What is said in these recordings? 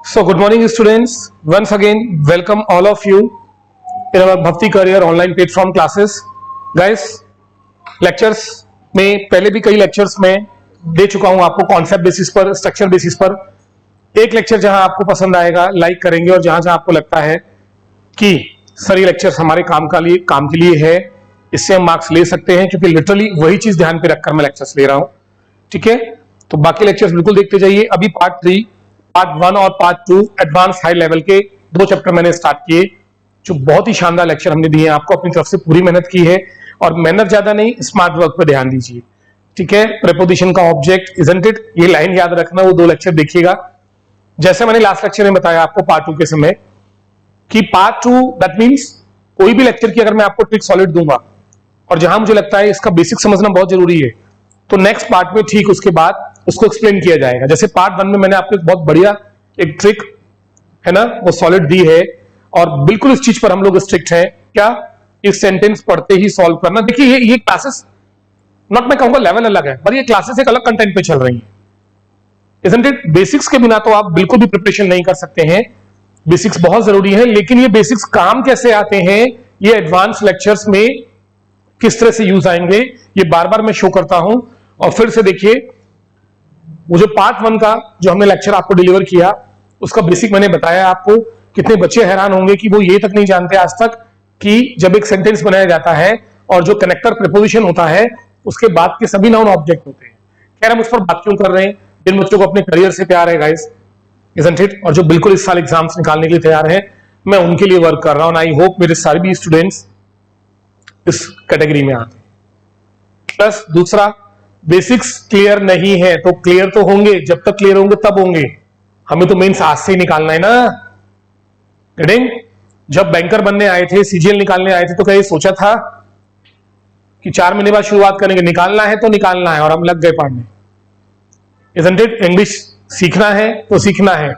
So, good morning, students. Once again, welcome all of you in our Bhakti Career online platform classes. Guys, lectures में पहले भी कई lectures में दे चुका हूं आपको कॉन्सेप्ट बेसिस पर, स्ट्रक्चर बेसिस पर. एक लेक्चर जहां आपको पसंद आएगा लाइक करेंगे और जहां जहां आपको लगता है कि सर ये लेक्चर्स हमारे काम के लिए है, इससे हम मार्क्स ले सकते हैं, क्योंकि लिटरली वही चीज ध्यान पे रखकर मैं लेक्चर्स ले रहा हूं. ठीक है, तो बाकी लेक्चर्स बिल्कुल देखते जाइए. अभी पार्ट 3, पार्ट 1 और पार्ट 2 एडवांस हाई लेवल के 2 चैप्टर मैंने स्टार्ट किए, जो बहुत ही शानदार लेक्चर हमने दिए हैं आपको. अपनी तरफ से पूरी मेहनत की है, और मेहनत ज्यादा नहीं, स्मार्ट वर्क पे ध्यान दीजिए. ठीक है, प्रीपोजिशन का ऑब्जेक्ट, इजंट इट, ये लाइन याद रखना. वो 2 लेक्चर देखिएगा. जैसे मैंने लास्ट लेक्चर में बताया आपको पार्ट 2 के समय कि पार्ट 2 दैट मींस कोई भी लेक्चर की अगर मैं आपको ट्रिक सॉलिड दूंगा और जहां मुझे लगता है इसका बेसिक समझना बहुत जरूरी है, तो नेक्स्ट पार्ट में ठीक उसके बाद उसको एक्सप्लेन किया जाएगा. जैसे पार्ट 1 में मैंने आपको एक बहुत बढ़िया एक ट्रिक है ना वो सॉलिड दी है, और बिल्कुल इस चीज पर हम लोग स्ट्रिक्ट हैं. क्या? इस सेंटेंस पढ़ते ही सॉल्व करना. देखिए ये क्लासेस नॉट, मैं कहूंगा लेवल अलग है, पर ये क्लासेस एक अलग कंटेंट पे चल रही है. इसंट इट? बेसिक्स के बिना तो आप बिल्कुल भी प्रिपरेशन नहीं कर सकते हैं. बेसिक्स बहुत जरूरी है, लेकिन ये बेसिक्स काम कैसे आते हैं, ये एडवांस लेक्चर्स में किस तरह से यूज आएंगे, ये बार बार मैं शो करता हूं. और फिर से देखिए, वो जो पार्ट 1 का जो हमने लेक्चर आपको डिलीवर किया, उसका बेसिक मैंने बताया आपको. कितने बच्चे हैरान होंगे कि वो ये तक नहीं जानते आज तक कि जब एक सेंटेंस बनाया जाता है और जो कनेक्टर प्रीपोजिशन होता है उसके बाद के सभी नाउन ऑब्जेक्ट होते हैं. खैर, हम उस पर बात क्यों कर रहे हैं? जिन बच्चों को अपने करियर से प्यार है गाइस, इजंट इट, और जो बिल्कुल इस साल एग्जाम्स निकालने के लिए तैयार है, मैं उनके लिए वर्क कर रहा हूं. आई होप मेरे सारे भी स्टूडेंट्स इस कैटेगरी में आते हैं. प्लस दूसरा, बेसिक्स क्लियर नहीं है तो क्लियर तो होंगे, जब तक क्लियर होंगे तब होंगे. हमें तो मेन आज से ही निकालना है ना. गेटिंग? जब बैंकर बनने आए थे, सीजीएल निकालने आए थे, तो क्या ये सोचा था कि 4 महीने बाद शुरुआत करेंगे? निकालना है तो निकालना है, और हम लग गए पढ़ने. Isn't it? इंग्लिश सीखना है तो सीखना है,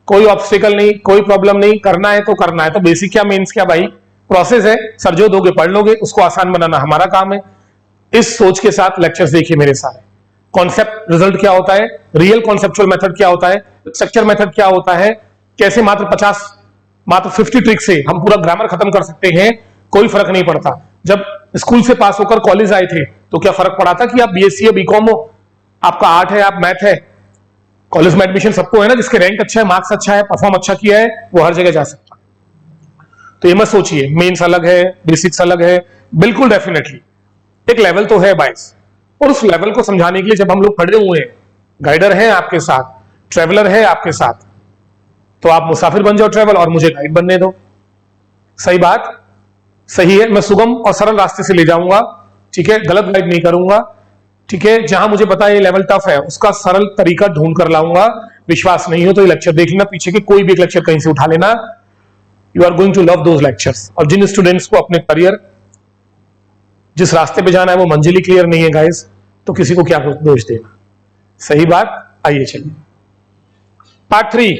कोई ऑब्स्टिकल नहीं, कोई प्रॉब्लम नहीं, करना है तो करना है. तो बेसिक क्या मेंस क्या भाई, प्रोसेस है. सर जो दोगे पढ़ लोगे, उसको आसान बनाना हमारा काम है. इस सोच के साथ लेक्चर्स देखिए मेरे सारे. कॉन्सेप्ट रिजल्ट क्या होता है, रियल कॉन्सेप्चुअल मेथड क्या होता है, स्ट्रक्चर मेथड क्या होता है, कैसे मात्र 50 ट्रिक से हम पूरा ग्रामर खत्म कर सकते हैं, कोई फर्क नहीं पड़ता. जब स्कूल से पास होकर कॉलेज आए थे तो क्या फर्क पड़ा था कि आप बीएससी या बीकॉम हो, आपका आर्ट है, आप मैथ है. कॉलेज में एडमिशन सबको है ना, जिसके रैंक अच्छा है, मार्क्स अच्छा है, परफॉर्म अच्छा किया है, वो हर जगह जा सकता है. तो ये मत सोचिए मेंस अलग है, बेसिक्स अलग है. बिल्कुल डेफिनेटली एक लेवल तो है बाइस, और उस लेवल को समझाने के लिए जब हम लोग खड़े हुए हैं, गाइडर हैं आपके साथ, ट्रेवलर है आपके साथ, तो आप मुसाफिर बन जाओ ट्रेवल, और मुझे गाइड बनने दो. सही बात? सही है. मैं सुगम और सरल रास्ते से ले जाऊंगा. ठीक है, गलत गाइड नहीं करूंगा. ठीक है, जहां मुझे पता है ये लेवल टफ है, उसका सरल तरीका ढूंढ कर लाऊंगा. विश्वास नहीं हो तो ये लेक्चर देख लेना, पीछे के कोई भी एक लेक्चर कहीं से उठा लेना. You are going to love those lectures. और जिन स्टूडेंट्स को अपने करियर जिस रास्ते पे जाना है वो मंजिल ही क्लियर नहीं है गाइस, तो किसी को क्या दोष देना. सही बात? आइए चलिए पार्ट 3,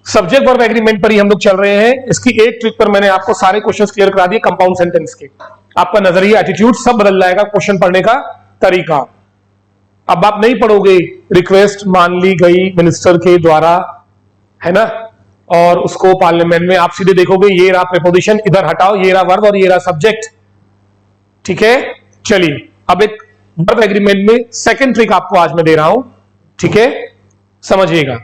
सब्जेक्ट वर्ब एग्रीमेंट पर ही हम लोग चल रहे हैं. इसकी एक ट्रिक पर मैंने आपको सारे क्वेश्चंस क्लियर करा दिए कंपाउंड सेंटेंस के. आपका नजरिया, एटीट्यूड सब बदल जाएगा, क्वेश्चन पढ़ने का तरीका. अब आप नहीं पढ़ोगे रिक्वेस्ट मान ली गई मिनिस्टर के द्वारा, है ना, और उसको पार्लियामेंट में, आप सीधे देखोगे ये रहा प्रीपोजिशन, इधर हटाओ, ये रहा वर्ब और ये रहा सब्जेक्ट. ठीक है, चलिए अब एक वर्ब एग्रीमेंट में सेकंड ट्रिक आपको आज मैं दे रहा हूं. ठीक है, समझिएगा.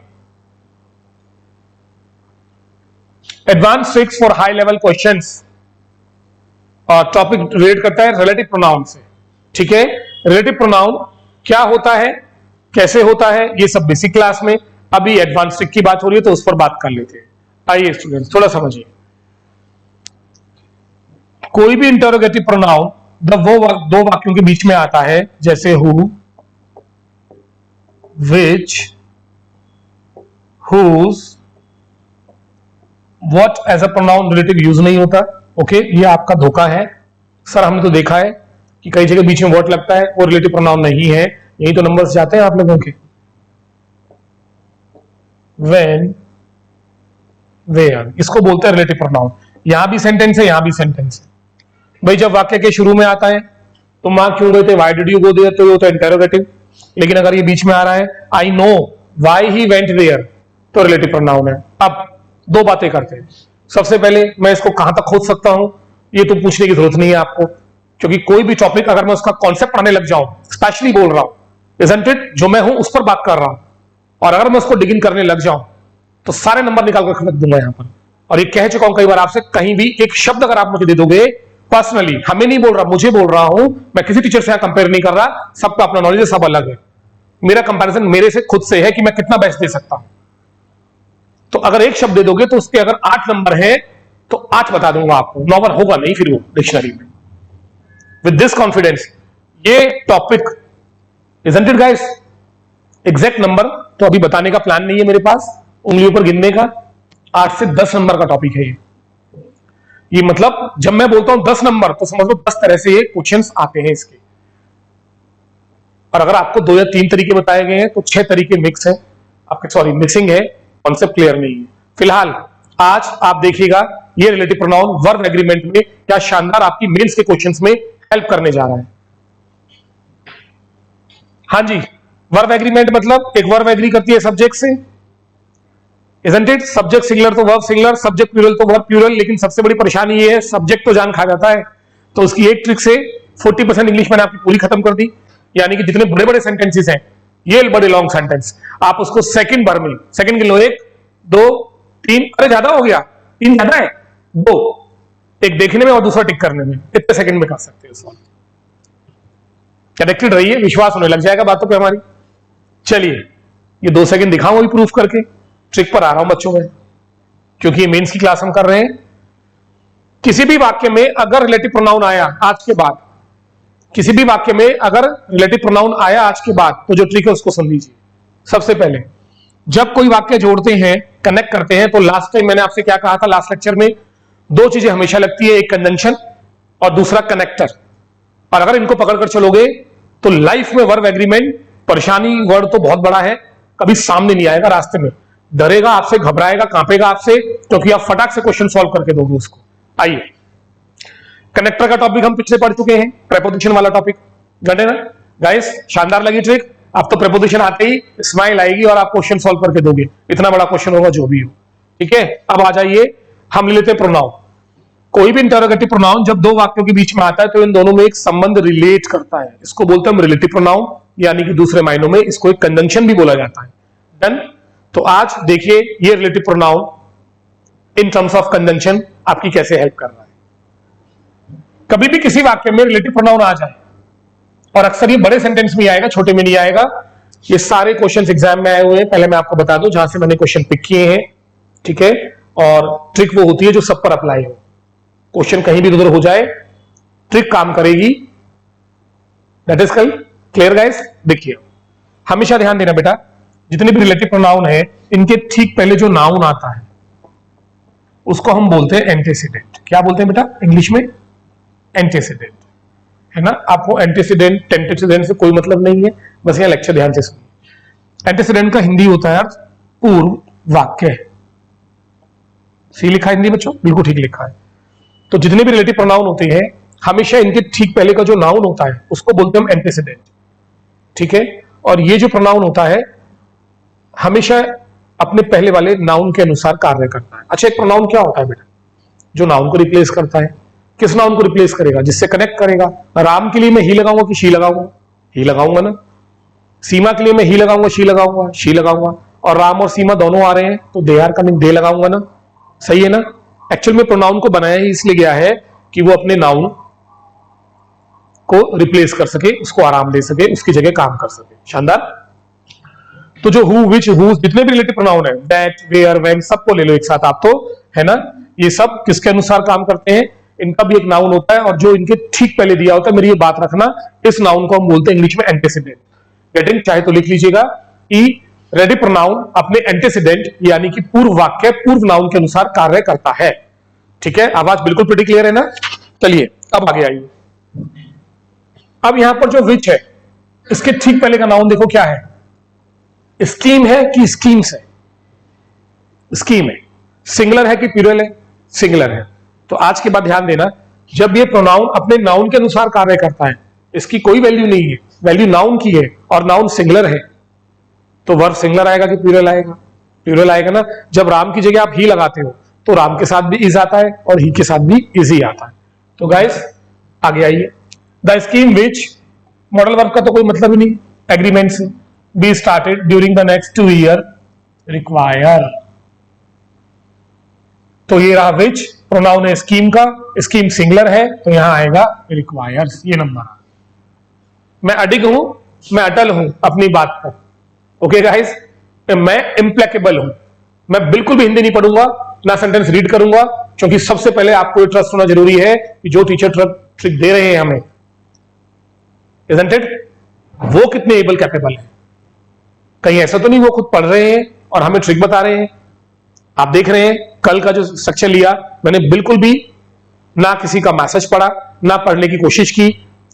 Advance tricks for high level questions. और टॉपिक रिलेट करता है रिलेटिव प्रोनाउन से. ठीक है, रिलेटिव प्रोनाउन क्या होता है, कैसे होता है, ये सब बेसिक क्लास में. अभी एडवांस ट्रिक की बात हो रही है तो उस पर बात कर लेते हैं. आइए स्टूडेंट्स थोड़ा समझिए. कोई भी इंटरोगेटिव प्रोनाउन वो 2 वाक्यों के बीच में आता है, जैसे who, which, whose, what as a pronoun relative use नहीं होता. ओके, ये आपका धोखा है. सर हमने तो देखा है कि कई जगह बीच में व्हाट लगता है, वो रिलेटिव प्रोनाउन नहीं है. यही तो नंबर्स जाते हैं आप लोगों के. व्हेन, वेयर, इसको बोलते हैं रिलेटिव प्रोनाउन. यहां भी सेंटेंस है, यहां भी सेंटेंस है. भाई जब वाक्य के शुरू में आता है तो मां क्यों गए थे, why did you go there, तो ये होता है इंटरोगेटिव. लेकिन अगर ये बीच में आ रहा है, I know why he went there, तो रिलेटिव प्रोनाउन है। अब दो बातें करते हैं। सबसे पहले मैं इसको कहां तक खोज सकता हूं, ये तो पूछने की जरूरत नहीं है आपको, क्योंकि कोई भी टॉपिक अगर मैं उसका कॉन्सेप्ट पढ़ने लग जाऊं, स्पेशली बोल रहा हूं, इजंट इट, जो मैं हूं उस पर बात कर रहा हूं, और अगर मैं उसको डिगिंग करने लग जाऊं तो सारे नंबर निकाल कर रख दूंगा यहां पर। और ये कह चुका हूं कई बार आपसे, कहीं भी एक शब्द अगर आप मुझे दे दोगे पर्सनली, हमें नहीं बोल रहा, मुझे बोल रहा हूं, मैं किसी टीचर से यहां कंपेयर नहीं कर रहा, सबका अपना नॉलेज है, सब अलग है। मेरा कंपैरिजन मेरे से खुद से है कि मैं कितना बेस्ट दे सकता हूं। तो अगर एक शब्द दे दोगे तो उसके अगर 8 नंबर है तो 8 बता दूंगा आपको, 9 होगा नहीं फिर वो डिक्शनरी में। विद दिस कॉन्फिडेंस ये topic, isn't it guys, exact number तो अभी बताने का प्लान नहीं है मेरे पास, उंगलियों पर गिनने का, 8 से 10 नंबर का टॉपिक है ये मतलब जब मैं बोलता हूं 10 नंबर तो समझ लो 10 तरह से ये क्वेश्चंस आते हैं इसके। और अगर आपको 2 या 3 तरीके बताए गए हैं तो 6 तरीके मिक्स है आपके, सॉरी मिक्सिंग है, कॉन्सेप्ट क्लियर नहीं है। फिलहाल आज आप देखिएगा ये रिलेटिव प्रोनाउन वर्ब एग्रीमेंट में क्या शानदार आपकी मेंस के क्वेश्चंस में हेल्प करने जा रहा है। हाँ जी, वर्ब एग्रीमेंट मतलब एक वर्ब एग्री करती है सब्जेक्ट से, इजंट इट, सब्जेक्ट सिंगुलर तो वर्ब सिंगुलर, सब्जेक्ट प्लूरल तो वर्ब प्लूरल। लेकिन सबसे बड़ी परेशानी ये है सब्जेक्ट तो जान खा जाता है, तो उसकी एक ट्रिक से 40% इंग्लिश मैंने आपकी पूरी खत्म कर दी। यानी कि जितने बड़े बड़े सेंटेंसेस हैं, ये बड़े लॉन्ग सेंटेंस, आप उसको सेकंड भर में, सेकंड गिन लो, 1 2 3, अरे ज्यादा हो गया, 3 ज्यादा है, 2, एक देखने में और दूसरा टिक करने में, कितने सेकंड में कर सकते हो। कनेक्टेड रहिए, विश्वास होने लग जाएगा बातों पे हमारी। चलिए ये 2 सेकंड दिखाऊं अभी प्रूफ करके, ट्रिक पर आ रहा हूं बच्चों में, क्योंकि ये मेंस की क्लास हम कर रहे हैं। किसी भी वाक्य में अगर रिलेटिव प्रोनाउन आया आज के बाद, किसी भी वाक्य में अगर रिलेटिव प्रोनाउन आया आज के बाद, तो जो ट्रिक है उसको सुन लीजिए। सबसे पहले जब कोई वाक्य जोड़ते हैं, कनेक्ट करते हैं, तो लास्ट टाइम मैंने आपसे क्या कहा था, लास्ट लेक्चर में 2 चीजें हमेशा लगती है, एक कंजंक्शन और दूसरा कनेक्टर। और अगर इनको पकड़कर चलोगे तो लाइफ में वर्ब एग्रीमेंट, परेशानी वर्ड तो बहुत बड़ा है, कभी सामने नहीं आएगा, रास्ते में डरेगा आपसे, घबराएगा, कांपेगा आपसे, क्योंकि आप फटाक से क्वेश्चन सॉल्व करके दोगे उसको। आइए, कनेक्टर का टॉपिक हम पिछले पढ़ चुके हैं, प्रेपोजिशन वाला टॉपिक, गए ना गाइस, शानदार लगी ट्रिक। अब तो प्रेपोजिशन आते ही स्माइल आएगी और आप क्वेश्चन सॉल्व करके दोगे, इतना बड़ा क्वेश्चन होगा जो भी हो। ठीक है, अब आ जाइए, हम ले लेते हैं प्रोनाउन। कोई भी इंटरोगेटिव प्रोनाउन जब 2 वाक्यों के बीच में आता है तो इन दोनों में एक संबंध रिलेट करता है, इसको बोलते हैं हम रिलेटिव प्रोनाउन, यानी कि दूसरे मायनों में इसको एक कंजंक्शन भी बोला जाता है। डन। तो आज देखिए ये relative pronoun in terms of conjunction आपकी कैसे हेल्प कर रहा है। कभी भी किसी वाक्य में रिलेटिव प्रोनाउन आ जाए, और अक्सर ये बड़े सेंटेंस में आएगा, छोटे में नहीं आएगा। ये सारे क्वेश्चंस एग्जाम में आए हुए हैं, पहले मैं आपको बता दूं जहां से मैंने क्वेश्चन पिक किए हैं। ठीक है, और ट्रिक वो होती है जो सब पर अप्लाई हो, क्वेश्चन कहीं भी उधर हो जाए, ट्रिक काम करेगी। That is clear guys. देखिए हमेशा ध्यान देना बेटा, जितने भी रिलेटिव प्रोनाउन है, इनके ठीक पहले जो नाउन आता है उसको हम बोलते हैं एंटीसीडेंट। क्या बोलते हैं बेटा इंग्लिश में? एंटीसीडेंट, है ना। आपको एंटीसीडेंट एंटीसीडेंट से कोई मतलब नहीं है, बस यहां लेक्चर ध्यान से सुनिए। एंटीसीडेंट का हिंदी होता है पूर्व वाक्य। सही लिखा है हिंदी बच्चों? बिल्कुल ठीक लिखा है। तो जितने भी रिलेटिव प्रोनाउन होते हैं, हमेशा इनके ठीक पहले का जो नाउन होता है उसको बोलते हैं हम एंटीसीडेंट। ठीक है, और ये जो प्रोनाउन होता है हमेशा अपने पहले वाले नाउन के अनुसार कार्य करता है। अच्छा, एक प्रोनाउन क्या होता है बेटा? जो नाउन को रिप्लेस करता है। किस नाउन को रिप्लेस करेगा? जिससे कनेक्ट करेगा। राम के लिए मैं ही लगाऊंगा कि शी लगाऊंगा? ही लगाऊंगा ना। सीमा के लिए मैं ही लगाऊंगा शी लगाऊंगा? शी लगाऊंगा। और राम और सीमा दोनों आ रहे हैं तो दे आर कमिंग, दे लगाऊंगा ना। सही है ना। एक्चुअल में प्रोनाउन को बनाया ही इसलिए गया है कि वो अपने नाउन को रिप्लेस कर सके, उसको आराम दे सके, उसकी जगह काम कर सके। शानदार। तो जो हु, विच, हुज, जितने भी रिलेटिव प्रोनाउन है, दैट, वेयर, व्हेन, सबको ले लो एक साथ आप, तो है ना। ये सब किसके अनुसार काम करते हैं? इनका भी एक नाउन होता है, और जो इनके ठीक पहले दिया होता है, मेरी ये बात रखना, इस नाउन को हम बोलते हैं इंग्लिश में एंटीसीडेंट। गेटिंग? चाहे तो लिख लीजिएगा कि रिलेटिव प्रोनाउन अपने एंटीसीडेंट यानी कि पूर्व वाक्य, पूर्व नाउन के अनुसार कार्य करता है। ठीक है, आवाज बिल्कुल प्रीटी क्लियर है ना। चलिए अब आगे आइए। अब यहां पर जो विच है, इसके ठीक पहले का नाउन देखो क्या है? स्कीम है कि स्कीम्स है? स्कीम है। सिंगुलर है कि प्लूरल है? सिंगुलर है। तो आज के बाद ध्यान देना, जब ये प्रोनाउन अपने नाउन के अनुसार कार्य करता है, इसकी कोई वैल्यू नहीं है, वैल्यू नाउन की है, और नाउन सिंगुलर है, तो वर्ब सिंगुलर आएगा कि प्लूरल आएगा? प्लूरल आएगा ना। जब राम की जगह आप ही लगाते हो तो राम के साथ भी इज आता है और ही के साथ भी इज ही आता है। तो गाइस आगे आइए, the scheme which, modal verb का तो कोई मतलब ही नहीं, एग्रीमेंट से, be started during the next 2 year require. तो ये रहा विच, प्रोनाउन है स्कीम का, स्कीम सिंगुलर है तो यहां आएगा रिक्वायर्स, ये नंबर। मैं अडिग हूं, मैं अटल हूं अपनी बात पर, ओके गाइस, मैं इम्प्लेकेबल हूं, मैं बिल्कुल भी हिंदी नहीं पढ़ूंगा ना सेंटेंस रीड करूंगा, क्योंकि सबसे पहले आपको ट्रस्ट होना जरूरी है कि जो टीचर ट्रिक दे रहे हैं हमें, isn't it? वो कितने एबल कैपेबल है। कहीं ऐसा तो नहीं वो खुद पढ़ रहे हैं और हमें ट्रिक बता रहे हैं। आप देख रहे हैं कल का जो सेक्शन लिया, मैंने बिल्कुल भी ना किसी का मैसेज पढ़ा ना पढ़ने की कोशिश की,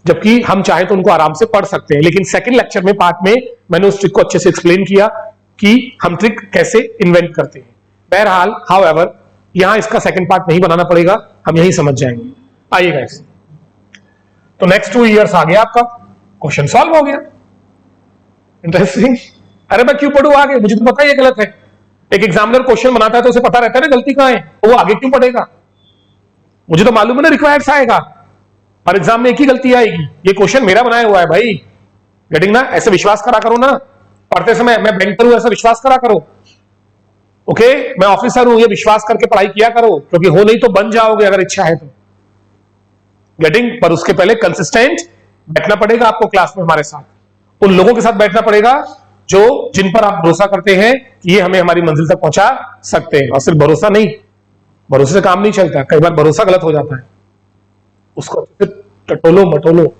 जबकि हम चाहे तो उनको आराम से पढ़ सकते हैं। लेकिन सेकंड लेक्चर में पार्ट में मैंने उस ट्रिक को अच्छे से एक्सप्लेन किया कि हम ट्रिक कैसे इन्वेंट करते हैं। बहरहाल हाउएवर यहां इसका सेकंड पार्ट नहीं बनाना पड़ेगा, हम यही समझ जाएंगे। आइए गाइस, तो नेक्स्ट 2 इयर्स आ गया, आपका क्वेश्चन सॉल्व हो गया। इंटरेस्टिंग। अरे मैं क्यों पढ़ूं आगे, मुझे तो पता ही है गलत है। एक एग्जामिनर क्वेश्चन बनाता है तो उसे पता रहता है ना गलती कहां है, तो वो आगे क्यों पढ़ेगा। मुझे तो मालूम है ना रिक्वायर्ड्स आएगा और एग्जाम में एक ही गलती आएगी, ये क्वेश्चन मेरा बनाया हुआ है भाई। गेटिंग ना, ऐसे विश्वास करा करो ना, पढ़ते समय मैं बैंकर हूं ऐसा विश्वास करा करो, ओके मैं ऑफिसर हूं ये विश्वास करके पढ़ाई किया करो, क्योंकि हो नहीं तो बन जाओगे अगर इच्छा है तो। गेटिंग, पर उसके पहले कंसिस्टेंट बैठना पड़ेगा आपको क्लास में हमारे साथ, उन लोगों के साथ बैठना पड़ेगा जो जिन पर आप भरोसा करते हैं कि ये हमें हमारी मंजिल तक पहुंचा सकते हैं। और सिर्फ भरोसा नहीं, भरोसे से काम नहीं चलता, कई बार भरोसा गलत हो जाता है, उसको अच्छे से टटोलो मटोलो,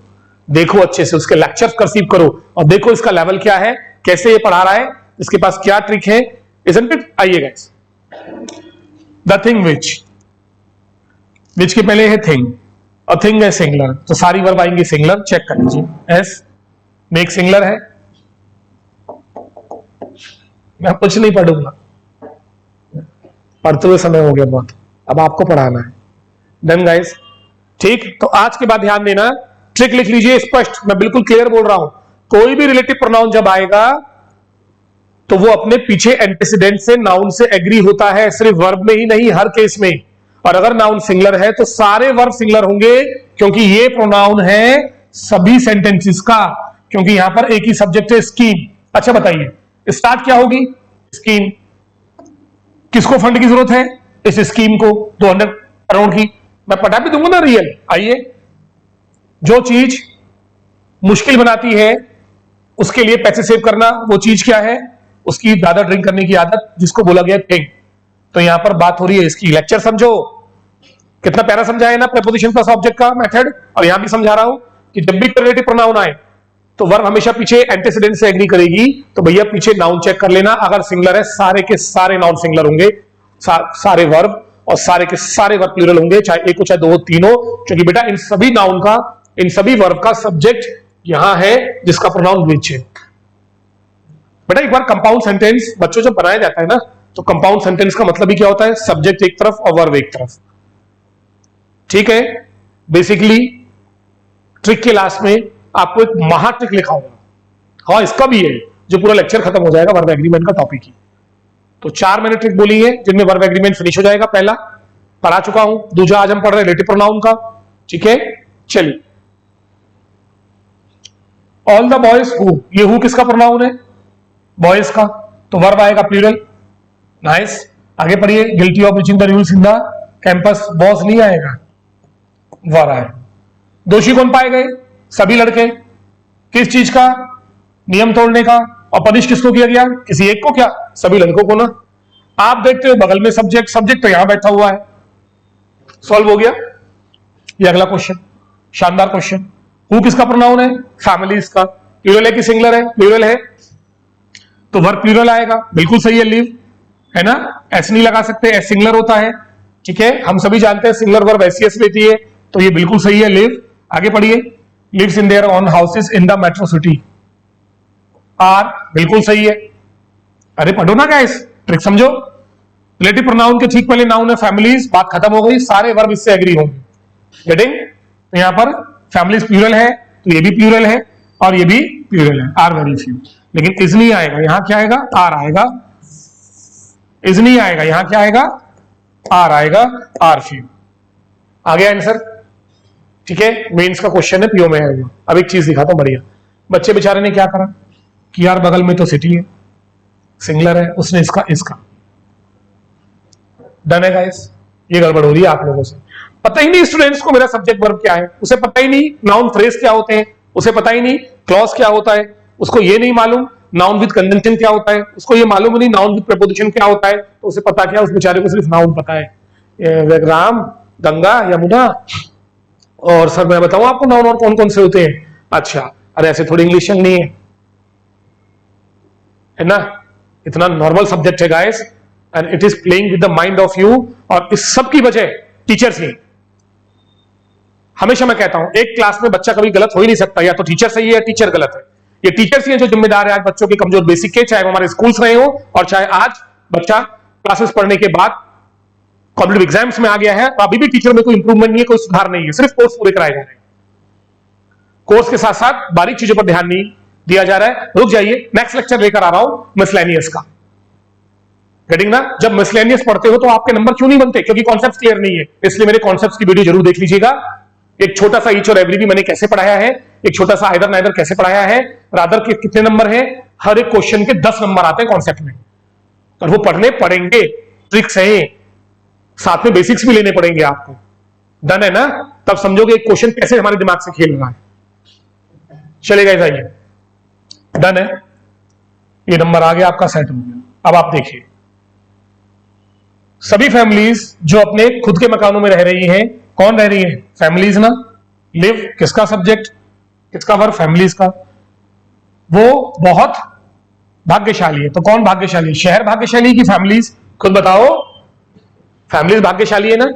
देखो अच्छे से, उसके लेक्चर कंसीव करो और देखो इसका लेवल क्या है, कैसे ये पढ़ा रहा है, इसके पास क्या ट्रिक है, isn't it? आइए गाइस, द थिंग विच के पहले है थिंग और थिंग है सिंगुलर, तो सारी वर्ब आएंगी सिंगुलर, चेक कर लीजिए। एस मेक सिंगुलर है, मैं कुछ नहीं पढ़ूंगा, पढ़ते हुए समय हो गया बहुत, अब आपको पढ़ाना है। डन गाइस, ठीक। तो आज के बाद ध्यान देना, ट्रिक लिख लीजिए स्पष्ट, मैं बिल्कुल क्लियर बोल रहा हूं, कोई भी रिलेटिव प्रोनाउन जब आएगा तो वो अपने पीछे एंटीसीडेंट से नाउन से एग्री होता है, सिर्फ वर्ब में ही नहीं, हर केस में। और अगर नाउन सिंगुलर है तो सारे वर्ब सिंगुलर होंगे, क्योंकि ये प्रोनाउन है सभी सेंटेंसेस का, क्योंकि यहां पर एक ही सब्जेक्ट है स्कीम। अच्छा बताइए, स्टार्ट क्या होगी, स्कीम। किसको फंड की जरूरत है, इस स्कीम को 200 करोड़ की, मैं पढ़ा भी दूंगा ना रियल। आइए, जो चीज मुश्किल बनाती है उसके लिए पैसे सेव करना, वो चीज क्या है, उसकी ज्यादा ड्रिंक करने की आदत, जिसको बोला गया थिंग। तो यहां पर बात हो रही है इसकी। लेक्चर समझो, कितना प्यारा समझाया ना प्रीपोजिशन प्लस ऑब्जेक्ट का मेथड। और यहां भी समझा रहा हूं कि जब भी रिलेटिव प्रोनाउन आए तो वर्ब हमेशा पीछे एंटीसीडेंट से एग्री करेगी, तो भैया पीछे नाउन चेक कर लेना, अगर सिंगुलर है सारे के सारे नाउन सिंगुलर होंगे, सारे वर्ब और सारे के सारे वर्ब प्लूरल होंगे, चाहे एक हो चाहे दो हो तीनों, क्योंकि बेटा इन सभी नाउन का, इन सभी वर्ब का सब्जेक्ट यहां है जिसका प्रोनाउन विच है। बेटा एक बार कंपाउंड सेंटेंस बच्चों जब बनाया जाता है ना, तो कंपाउंड सेंटेंस का मतलब ही क्या होता है, सब्जेक्ट एक तरफ और वर्ब एक तरफ, ठीक है। बेसिकली ट्रिक के लास्ट में आपको एक महा ट्रिक लिखाऊंगा, हाँ इसका भी है, जो पूरा लेक्चर खत्म हो जाएगा वर्ब एग्रीमेंट का टॉपिक ही। तो 4 मैंने ट्रिक बोली है जिनमें वर्ब एग्रीमेंट फिनिश हो जाएगा। पहला पढ़ा चुका हूं, दूसरा आज हम पढ़ रहे हैं रिलेटिव प्रोनाउन का, ठीक है। चलिए, ऑल द बॉयज हु, ये हु किसका प्रोनाउन है, बॉयज का, तो वर्ब आएगा प्लूरल। नाइस, आगे पढ़िए, guilty of breaching the rules in the campus, boss नहीं आएगा, वर्ब आए। दोषी कौन पाए गए, सभी लड़के, किस चीज का, नियम तोड़ने का, और पनिश किसको किया गया, किसी एक को, क्या सभी लड़कों को ना। आप देखते हो बगल में सब्जेक्ट, सब्जेक्ट तो यहां बैठा हुआ है, सॉल्व हो गया। ये अगला क्वेश्चन, शानदार क्वेश्चन, हु किसका प्रोनाउन है, फैमिलीज का, प्लूरल है कि सिंगुलर है, प्लूरल है, तो वर्ब प्लूरल आएगा, बिल्कुल सही है। लिव है ना, एस नहीं लगा सकते, एस सिंगुलर होता है, ठीक है, हम सभी जानते हैं सिंगुलर वर्ब एस लेती है, तो ये बिल्कुल सही है लिव। आगे पढ़िए, lives in their own houses in the metro city, are बिल्कुल सही है। अरे पढ़ो ना गाइस, ट्रिक समझो। रिलेटिव प्रोनाउन के ठीक पहले नाउन है फैमिलीज, बात खत्म हो गई, सारे वर्ब इससे एग्री होंगे। गेटिंग, तो यहां पर फैमिलीज प्लूरल है, तो ये भी प्लूरल है और ये भी प्लूरल है, आर वेरी फ्यू, लेकिन इज नहीं आएगा, यहां क्या आएगा, आर आएगा। इज नहीं आएगा, यहां क्या आएगा, आर आएगा, आर फ्यू। आ गया आंसर, ठीक है। मेंस का क्वेश्चन है, पीओ में आएगा। अब एक चीज दिखाता हूं बढ़िया, बच्चे बेचारे ने क्या करा कि यार बगल में तो सिटी है, सिंगुलर है, उसने इसका डन है गाइस। ये गड़बड़ हो रही है आप लोगों से। पता ही नहीं स्टूडेंट्स को मेरा सब्जेक्ट वर्ब क्या है, उसे पता ही नहीं नाउन फ्रेज क्या होते हैं, उसे पता ही नहीं क्लॉज क्या होता है, उसको ये नहीं मालूम नाउन विद कंजंक्शन क्या होता है, उसको ये मालूम नहीं नाउन विद प्रीपोजिशन क्या होता है। तो उसे पता क्या, उस बेचारे को सिर्फ नाउन पता है, राम, गंगा, यमुना, और सर मैं बताऊं आपको नाउन और कौन कौन से होते हैं। अच्छा, अरे ऐसे थोड़ी इंग्लिश नहीं है ना, इतना नॉर्मल सब्जेक्ट है guys, and it is playing with the mind of you. और इस सब की वजह टीचर्स ही। हमेशा मैं कहता हूं एक क्लास में बच्चा कभी गलत हो ही नहीं सकता, या तो टीचर सही है या टीचर गलत है। ये टीचर्स ही हैं जो जिम्मेदार है आज बच्चों के कमजोर बेसिक के, चाहे वो हमारे स्कूल्स रहे हो और चाहे आज बच्चा क्लासेस पढ़ने के बाद कॉम्पिटिटिव एग्जाम्स में आ गया है। अभी भी टीचर में कोई इंप्रूवमेंट नहीं है, कोई सुधार नहीं है, सिर्फ कोर्स पूरे कराए जा रहे हैं। कोर्स के साथ साथ बारीक चीजों पर ध्यान नहीं दिया जा रहा है। रुक जाइए, नेक्स्ट लेक्चर लेकर आ रहा हूं मिसलेनियस का। गेटिंग ना, जब मिसलेनियस पढ़ते हो तो आपके नंबर क्यों नहीं बनते, क्योंकि कॉन्सेप्ट क्लियर नहीं है। इसलिए मेरे कॉन्सेप्ट्स की वीडियो जरूर देख लीजिएगा। एक छोटा सा ईच और एवरी भी मैंने कैसे पढ़ाया है, एक छोटा सा आइदर नाइदर कैसे पढ़ाया है, रादर के कितने नंबर है, हर एक क्वेश्चन के 10 नंबर आते हैं कॉन्सेप्ट में, और वो पढ़ने पड़ेंगे, ट्रिक्स हैं, साथ में बेसिक्स भी लेने पड़ेंगे आपको। डन है ना, तब समझोगे एक क्वेश्चन कैसे हमारे दिमाग से खेल रहा है। चलेगा, जाइए, डन है, ये नंबर आ गया आपका, सेट हो गया। अब आप देखिए, सभी फैमिलीज जो अपने खुद के मकानों में रह रही हैं, कौन रह रही है, फैमिलीज ना। लिव किसका सब्जेक्ट, किसका वर्ब, फैमिलीज का। वो बहुत भाग्यशाली है, तो कौन भाग्यशाली, शहर भाग्यशाली की फैमिलीज, खुद बताओ। फैमिलीज भाग्यशाली है ना,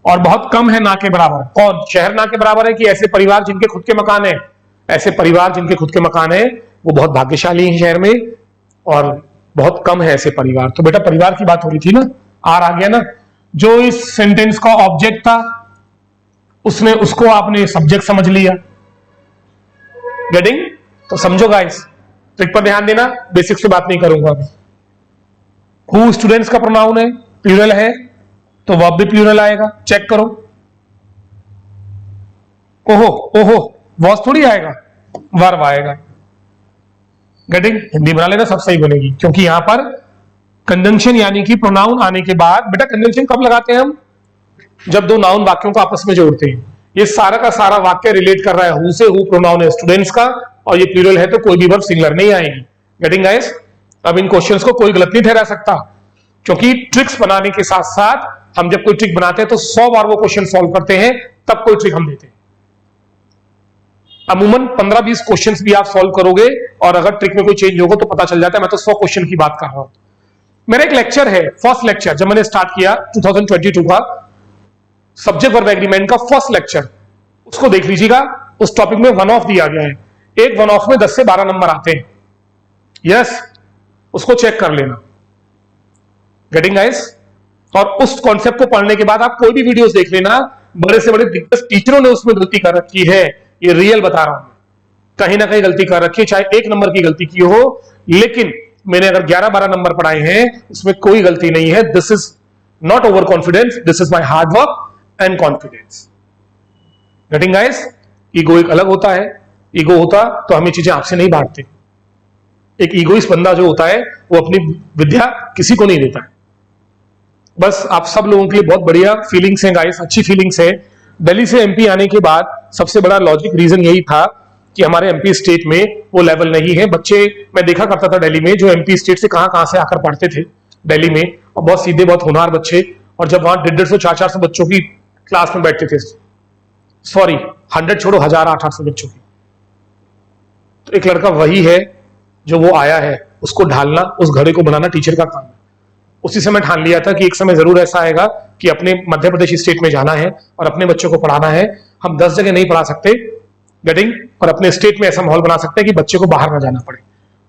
और बहुत कम है ना के बराबर। कौन, शहर ना के बराबर है कि ऐसे परिवार जिनके खुद के मकान है, ऐसे परिवार जिनके खुद के मकान है वो बहुत भाग्यशाली है शहर में, और बहुत कम है ऐसे परिवार। तो बेटा परिवार की बात हो रही थी ना, आर आ गया ना। जो इस सेंटेंस का ऑब्जेक्ट था उसने उसको आपने सब्जेक्ट समझ लिया। गेटिंग, तो समझो गाइस, ट्रिक पर ध्यान देना, बेसिक्स पे बात नहीं करूंगा अभी। हु स्टूडेंट्स का प्रोनाउन है, प्लूरल है, तो वर्ब भी प्लूरल आएगा, चेक करो। ओहो ओहो, वॉज थोड़ी आएगा, वर्ब आएगा। गेटिंग, हिंदी बना लेना, सब सही बनेगी, क्योंकि यहां पर कंजंक्शन यानी कि प्रोनाउन आने के बाद, बेटा कंजंक्शन कब लगाते हैं हम, जब दो नाउन वाक्यों को आपस में जोड़ते हैं। ये सारा का सारा वाक्य रिलेट कर रहा है हु से, हु प्रोनाउन है स्टूडेंट्स का, और ये प्लूरल है तो कोई भी वर्ब सिंगुलर नहीं आएगी। गेटिंग गाइस, अब इन क्वेश्चंस को कोई गलत नहीं ठहरा सकता, क्योंकि ट्रिक्स बनाने के साथ साथ हम जब कोई ट्रिक बनाते हैं तो 100 बार वो क्वेश्चन सॉल्व करते हैं, तब कोई ट्रिक हम देते हैं। अमूमन 15-20 क्वेश्चंस भी आप सॉल्व करोगे, और अगर ट्रिक में कोई चेंज होगा तो पता चल जाता है। मैं तो 100 क्वेश्चन की बात कर रहा हूं। मेरा एक लेक्चर है, फर्स्ट लेक्चर, जब मैंने स्टार्ट किया 2022 का सब्जेक्ट वर्ब एग्रीमेंट का फर्स्ट लेक्चर, उसको देख लीजिएगा। उस टॉपिक में वन ऑफ दिया गया है, एक वन ऑफ में 10 से 12 नंबर आते हैं। यस, उसको चेक कर लेना। गेटिंग गाइस, और उस कॉन्सेप्ट को पढ़ने के बाद आप कोई भी वीडियोस देख लेना, बड़े से बड़े दिग्गज टीचरों ने उसमें गलती कर रखी है, ये रियल बता रहा हूं, कहीं ना कहीं गलती कर रखी है, चाहे 1 नंबर की गलती की हो, लेकिन मैंने अगर 11-12 नंबर पढ़ाए हैं उसमें कोई गलती नहीं है। This is not over confidence, this is my hard work and confidence. Getting guys, ego एक अलग होता है, ईगो होता तो हम ये चीजें आपसे नहीं बांटते। एक ईगोइस्ट बंदा जो होता है वो अपनी विद्या किसी को नहीं देता है। बस आप सब लोगों के लिए बहुत बढ़िया फीलिंग्स हैं गाइस, अच्छी फीलिंग्स है। दिल्ली से एमपी आने के बाद सबसे बड़ा लॉजिक रीजन यही था कि हमारे एमपी स्टेट में वो लेवल नहीं है। बच्चे मैं देखा करता था दिल्ली में, जो एमपी स्टेट से कहां से आकर पढ़ते थे दिल्ली में, और बहुत सीधे बहुत होनहार बच्चे, और जब वहां 150-150 400 बच्चों की क्लास में बैठते थे, सॉरी 100 छोड़ो, 1000-800 बच्चों की, तो एक लड़का वही है जो वो आया है, उसको ढालना, उस घड़े को बनाना टीचर का काम है। उसी समय ठान लिया था कि एक समय जरूर ऐसा आएगा कि अपने मध्य प्रदेश स्टेट में जाना है और अपने बच्चों को पढ़ाना है। हम 10 जगह नहीं पढ़ा सकते, गेटिंग, और अपने स्टेट में ऐसा माहौल बना सकते हैं कि बच्चे को बाहर ना जाना पड़े।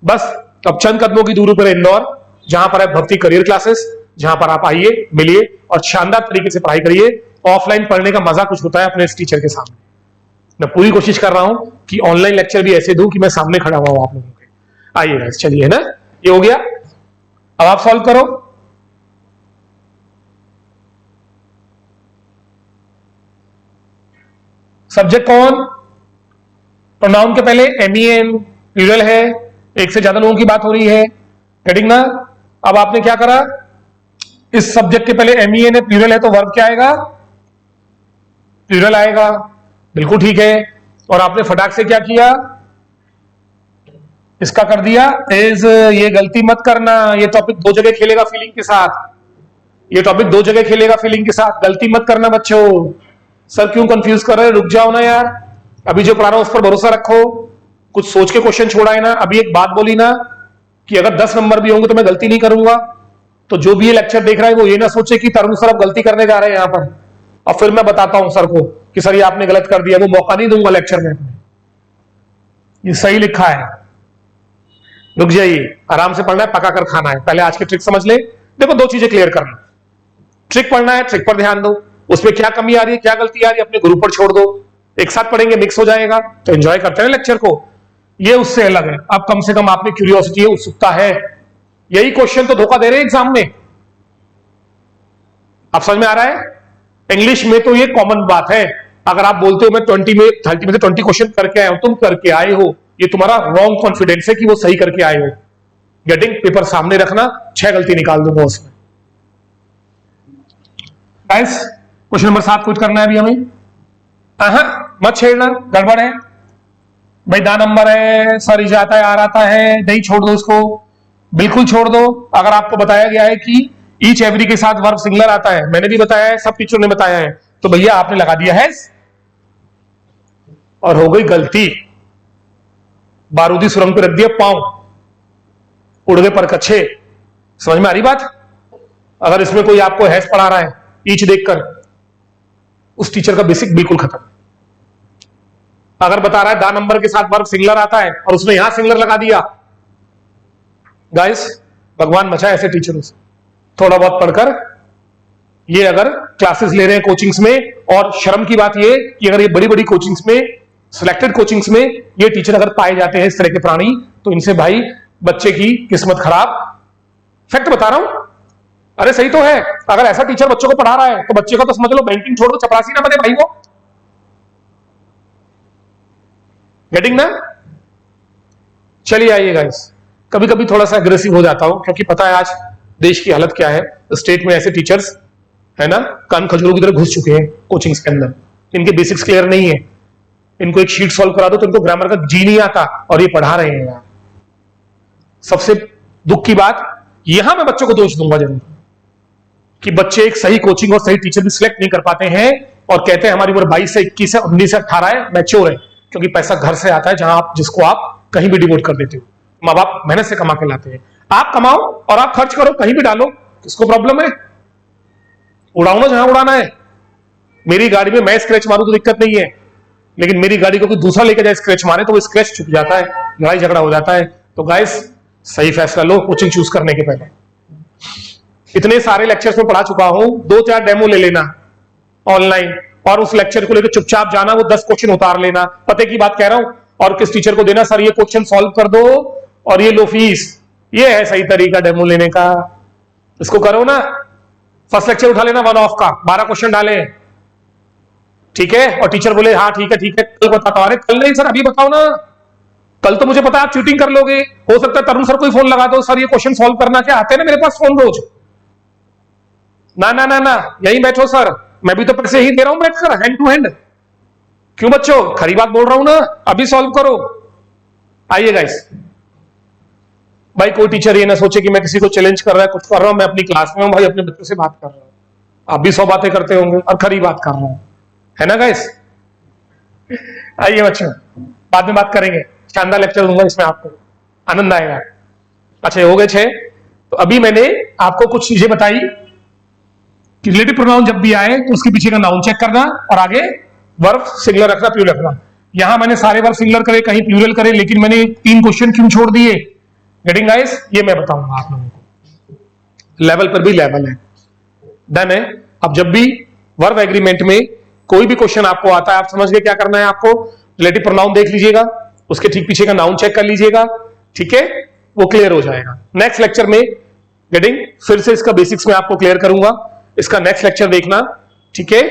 बस अब चंद कदमों की दूरी पर इंदौर, जहां पर है भक्ति करियर क्लासेस, जहां पर आप आइए, मिलिए और शानदार तरीके से पढ़ाई करिए। ऑफलाइन पढ़ने का मजा कुछ होता है अपने इस टीचर के सामने। मैं पूरी कोशिश कर रहा हूं कि ऑनलाइन लेक्चर भी ऐसे दूं कि मैं सामने खड़ा हुआ हूं आप लोगों के। आइए गाइस, चलिए, है ना, ये हो गया। अब आप सॉल्व करो। सब्जेक्ट कौन, प्रोनाउन के पहले MEN प्लूरल है, एक से ज्यादा लोगों की बात हो रही है, गेटिंग ना। अब आपने क्या करा, इस सब्जेक्ट के पहले MEN है, प्लूरल है, तो वर्ब क्या आएगा, प्लूरल आएगा, बिल्कुल ठीक है। और आपने फटाक से क्या किया, इसका कर दिया इज। ये गलती मत करना, ये टॉपिक दो जगह खेलेगा फीलिंग के साथ, ये टॉपिक दो जगह खेलेगा फीलिंग के साथ, गलती मत करना बच्चों। सर क्यों कंफ्यूज कर रहे हैं, रुक जाओ ना यार, अभी जो पढ़ा रहा हूं उस पर भरोसा रखो, कुछ सोच के क्वेश्चन छोड़ा है ना। अभी एक बात बोली ना कि अगर 10 नंबर भी होंगे तो मैं गलती नहीं करूंगा, तो जो भी ये लेक्चर देख रहा है वो ये ना सोचे कि तरुण सर अब गलती करने जा रहे हैं यहां पर, और फिर मैं बताता हूं सर को कि सर ये आपने गलत कर दिया, वो मौका नहीं दूंगा लेक्चर में। ये सही लिखा है, रुक जाइए, आराम से पढ़ना है, पका कर खाना है। पहले आज की ट्रिक समझ ले। देखो दो चीजें क्लियर करना, ट्रिक पढ़ना है, ट्रिक पर ध्यान दो, उसमें क्या कमी आ रही है क्या गलती आ रही है अपने ग्रुप पर छोड़ दो, एक साथ पढ़ेंगे मिक्स हो जाएगा, तो एंजॉय करते हैं लेक्चर को, ये उससे अलग है। अब कम से कम आप में क्यूरियोसिटी है, उत्सुकता है, यही क्वेश्चन तो धोखा दे रहे हैं एग्जाम में। अब समझ में आ रहा है, इंग्लिश में तो ये कॉमन बात है, अगर आप बोलते हो मैं 20 में 30 में से 20 क्वेश्चन करके आया हूं, तुम करके आए हो, ये तुम्हारा रॉन्ग कॉन्फिडेंस है कि वो सही करके आए हो। गेटिंग, पेपर सामने रखना, 6 गलती निकाल दूंगा उसमें। गाइस क्वेश्चन नंबर 7 कुछ करना है अभी हमें, मत छेड़ना, गड़बड़ है भाई, दा नंबर है, सर जाता है आ रहा है, नहीं छोड़ दो उसको, बिल्कुल छोड़ दो। अगर आपको बताया गया है कि ईच एवरी के साथ वर्ब सिंगुलर आता है, मैंने भी बताया है, सब टीचर ने बताया है, तो भैया आपने लगा दिया है और हो गई गलती, बारूदी सुरंग पे रख दिया पांव, उड़ गए परकच्छे। समझ में आ रही बात? अगर इसमें कोई आपको हैश पढ़ा रहा है ईच देखकर, उस टीचर का बेसिक बिल्कुल खत्म। अगर बता रहा है दा नंबर के साथ वर्ब सिंगुलर आता है और उसने यहां सिंगुलर लगा दिया, गाइस भगवान बचाए ऐसे टीचरों से। थोड़ा बहुत पढ़कर, ये अगर क्लासेस ले रहे हैं कोचिंग्स में, और शर्म की बात ये कि अगर ये बड़ी बड़ी कोचिंग्स में, सिलेक्टेड कोचिंग्स में ये टीचर अगर पाए जाते हैं इस तरह के प्राणी, तो इनसे भाई बच्चे की किस्मत खराब। फैक्ट बता रहा हूं, अरे सही तो है, अगर ऐसा टीचर बच्चों को पढ़ा रहा है तो बच्चे का तो समझ लो बैंकिंग छोड़ दो, चपरासी ना बने भाई वो। गेटिंग ना? चलिए आइए गाइस, कभी कभी थोड़ा सा अग्रेसिव हो जाता हूं क्योंकि पता है आज देश की हालत क्या है। स्टेट में ऐसे टीचर्स है ना, कान खजूरों की तरह घुस चुके हैं कोचिंग्स के अंदर, इनके बेसिक्स क्लियर नहीं है, इनको एक शीट सॉल्व करा दो तो इनको ग्रामर का जी नहीं आता, और ये पढ़ा रहे हैं यार। सबसे दुख की बात, यहां मैं बच्चों को दोष दूंगा जरूर कि बच्चे एक सही कोचिंग और सही टीचर भी सिलेक्ट नहीं कर पाते हैं, और कहते हैं हमारी उम्र 22 से 21 है, 19 से 18 है, मैच्योर है, क्योंकि पैसा घर से आता है, जहां आप जिसको आप कहीं भी डिवोट कर देते हो। माँ बाप मेहनत से कमा के लाते हैं, आप कमाओ और आप खर्च करो, कहीं भी डालो, किसको प्रॉब्लम है? उड़ाओ ना जहां उड़ाना है। मेरी गाड़ी में मैं स्क्रैच मारूं तो दिक्कत नहीं है, लेकिन मेरी गाड़ी को कोई दूसरा लेकर जाए स्क्रैच मारे तो वो स्क्रैच छुप जाता है, लड़ाई झगड़ा हो जाता है। तो गाइस सही फैसला लो कोचिंग चूज करने के पहले। इतने सारे लेक्चर्स में पढ़ा चुका हूं, 2-4 डेमो ले लेना ऑनलाइन, और उस लेक्चर को लेकर चुपचाप जाना, वो 10 क्वेश्चन उतार लेना, पते की बात कह रहा हूं, और किस टीचर को देना, सर ये क्वेश्चन सॉल्व कर दो और ये लो फीस। ये है सही तरीका डेमो लेने का, इसको करो ना। फर्स्ट लेक्चर उठा लेना 1 ऑफ का, 12 क्वेश्चन डाले, ठीक है, और टीचर बोले हाँ ठीक है कल बताता हूं। अरे कल नहीं सर, अभी बताओ ना, कल तो मुझे पता है आप चीटिंग कर लोगे, हो सकता है तरुण सर को ही फोन लगा दो, सर ये क्वेश्चन सॉल्व करना, क्या आते हैं ना मेरे पास फोन रोज। ना ना ना ना, यही बैठो सर, मैं भी तो पैसे ही दे रहा हूं बैठकर, हैंड टू हैंड। क्यों बच्चों, खरी बात बोल रहा हूं ना, अभी सॉल्व करो। आइए गाइस, भाई कोई टीचर ये ना सोचे कि मैं किसी को चैलेंज कर रहा है, कुछ कर रहा हूं, मैं अपनी क्लास में हूं भाई, अपने बच्चों से बात कर रहा हूं, आप भी 100 बातें करते होंगे और खरी बात कर रहा हूं, है ना गाइस? आइए बच्चों, बाद में बात करेंगे, शानदार लेक्चर दूंगा, इसमें आपको आनंद आएगा। अच्छा हो गए 6, तो अभी मैंने आपको कुछ चीजें बताई कि रिलेटिव प्रोनाउन जब भी आए तो उसके पीछे का नाउन चेक करना, और आगे वर्ब सिंगुलर रखना, प्लूरल रखना। यहां मैंने सारे वर्ब सिंगुलर करे, कहीं प्लूरल करे, लेकिन मैंने 3 क्वेश्चन क्यों छोड़ दिए? गेटिंग गाइस, ये मैं बताऊंगा आप लोगों को, लेवल पर भी लेवल है, डन है। अब जब भी वर्ब एग्रीमेंट में कोई भी क्वेश्चन आपको आता है, आप समझ गए क्या करना है आपको, रिलेटिव प्रोनाउन देख लीजिएगा, उसके ठीक पीछे का नाउन चेक कर लीजिएगा, ठीक है, वो क्लियर हो जाएगा। नेक्स्ट लेक्चर में गेटिंग फिर से इसका बेसिक्स में आपको क्लियर करूंगा, इसका नेक्स्ट लेक्चर देखना, ठीक है।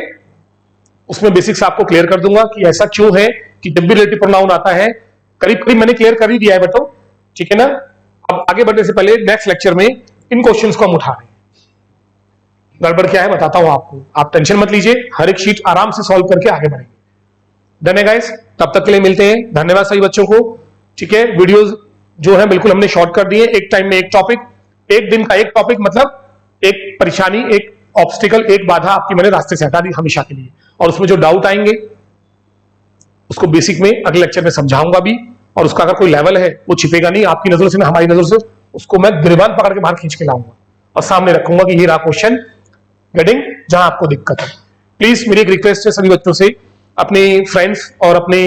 उसमें बेसिक्स आपको क्लियर कर दूंगा कि ऐसा क्यों है कि जब भी रिलेटिव प्रोनाउन आता है, करीब करीब मैंने क्लियर कर ही दिया है बच्चों, ठीक है ना। अब आगे बढ़ने से पहले नेक्स्ट लेक्चर में इन क्वेश्चंस को हम उठा रहे हैं। गड़बड़ क्या है बताता हूं आपको, आप टेंशन मत लीजिए, हर एक शीट आराम से सॉल्व करके आगे बढ़ेंगे। डन है गाइस, तब तक के लिए मिलते हैं, धन्यवाद सभी बच्चों को। ठीक है, वीडियोस जो है बिल्कुल हमने शॉर्ट कर दिए, एक टाइम में एक टॉपिक, एक दिन का एक टॉपिक, मतलब एक परेशानी, एक ऑब्स्टिकल, एक बाधा आपकी मैंने रास्ते से हटा दी हमेशा के लिए। और उसमें जो डाउट आएंगे उसको बेसिक में अगले लेक्चर में समझाऊंगा भी, और उसका अगर कोई लेवल है वो छिपेगा नहीं आपकी नजरों से, हमारी नजरों से, उसको मैं गिरबान पकड़ के बाहर खींच के लाऊंगा और सामने रखूंगा कि ये रहा क्वेश्चन, गेटिंग, जहां आपको दिक्कत है। प्लीज मेरी एक रिक्वेस्ट है सभी बच्चों से, अपने फ्रेंड्स और अपने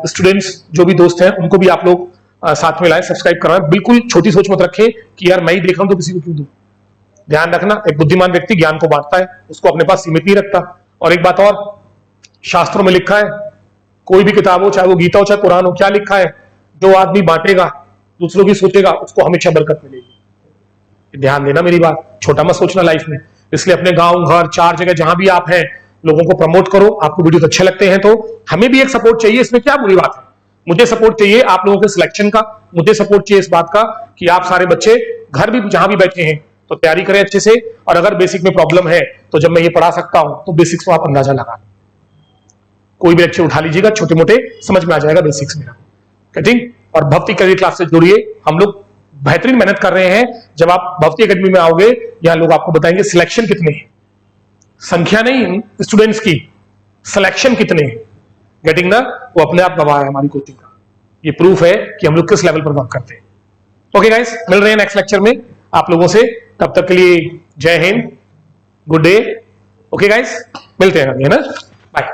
स्टूडेंट्स जो भी दोस्त हैं उनको भी आप लोग साथ में लाएं, सब्सक्राइब कराएं। बिल्कुल छोटी सोच मत रखें कि यार मैं ही देख रहा हूं तो किसी को क्यों दूं। ध्यान रखना, एक बुद्धिमान व्यक्ति ज्ञान को बांटता है, उसको अपने पास सीमित नहीं रखता। और एक बात और, शास्त्रों में लिखा है, कोई भी किताब हो, चाहे वो गीता हो चाहे कुरान हो, क्या लिखा है, जो आदमी बांटेगा, दूसरों की सोचेगा, उसको हमेशा बरकत मिलेगी। ध्यान देना मेरी बात, छोटा मत सोचना लाइफ में। इसलिए अपने गांव, घर, चार जगह जहां भी आप हैं, लोगों को प्रमोट करो। आपको वीडियो अच्छे लगते हैं तो हमें भी एक सपोर्ट चाहिए, इसमें क्या बुरी बात है। मुझे सपोर्ट चाहिए आप लोगों के सिलेक्शन का, मुझे सपोर्ट चाहिए इस बात का कि आप सारे बच्चे घर भी जहां भी बैठे हैं तो तैयारी करें अच्छे से। और अगर बेसिक में प्रॉब्लम है तो जब मैं ये पढ़ा सकता हूं तो बेसिक्स को आप अंदाजा लगा, कोई भी लेक्चर उठा लीजिएगा, छोटे मोटे समझ में आ जाएगा बेसिक्स मेरा, ठीक। और भक्ति करियर क्लास से जुड़िए, हम लोग बेहतरीन मेहनत कर रहे हैं। जब आप भक्ति एकेडमी में आओगे, यहां लोग आपको बताएंगे सिलेक्शन कितने हैं, संख्या नहीं स्टूडेंट्स की, सिलेक्शन कितने हैं, गेटिंग ना, वो अपने आप गवाह है हमारी कोचिंग का। ये प्रूफ है कि हम लोग किस लेवल पर वर्क करते हैं। ओके गाइस, मिल रहे हैं नेक्स्ट लेक्चर में आप लोगों से, तब तक के लिए जय Hind, good day. Okay guys, मिलते हैं अभी, है ना, बाय।